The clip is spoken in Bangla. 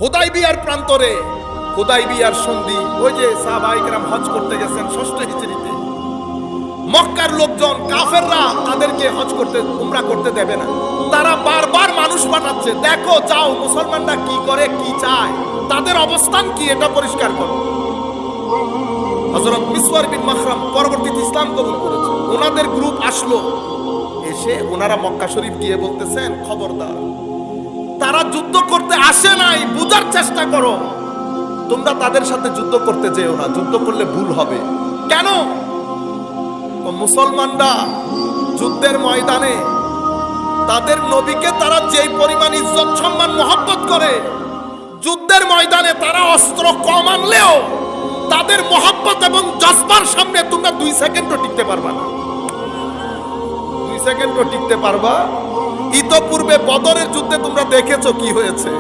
হুদাইবিয়ার প্রান্তরে, হুদাইবিয়ার সন্ধি, ওই যে সাহাবায়ে কেরাম হজ করতে গেছেন 6ষ্ঠ হিজরিতে, মক্কার লোকজন কাফেররা তাদেরকে হজ করতে, উমরা করতে দেবে না। তারা বারবার মানুষ পাঠাচ্ছে, দেখো যাও মুসলমানরা কি করে, কি চায়, তাদের অবস্থান কি, এটা পরিষ্কার করো। হযরত মিসওয়ার বিন মাখরাম পরবর্তীতে ইসলাম কবুল করেছে। ওনাদের গ্রুপ আসলো, এসে ওনারা মক্কা শরীফ গিয়ে বলতেছেন, খবরদার, তারা যুদ্ধ করতে আসে নাই, বুঝার চেষ্টা করো, তোমরা তাদের সাথে যুদ্ধ করতে যেও না, যুদ্ধ করলে ভুল হবে। কেন? মুসলমানরা যুদ্ধের ময়দানে তাদের নবীকে তারা যেই পরিমাণ ইজ্জত সম্মান মহব্বত করে, যুদ্ধের ময়দানে তারা অস্ত্র কম আনলেও তাদের মহব্বত এবং জজবার সামনে তোমরা 2 সেকেন্ডও টিকতে পারবা না। 2 সেকেন্ডও টিকতে পারবা? ইতোপূর্বে বদরের যুদ্ধে তোমরা দেখেছো কি হয়েছে।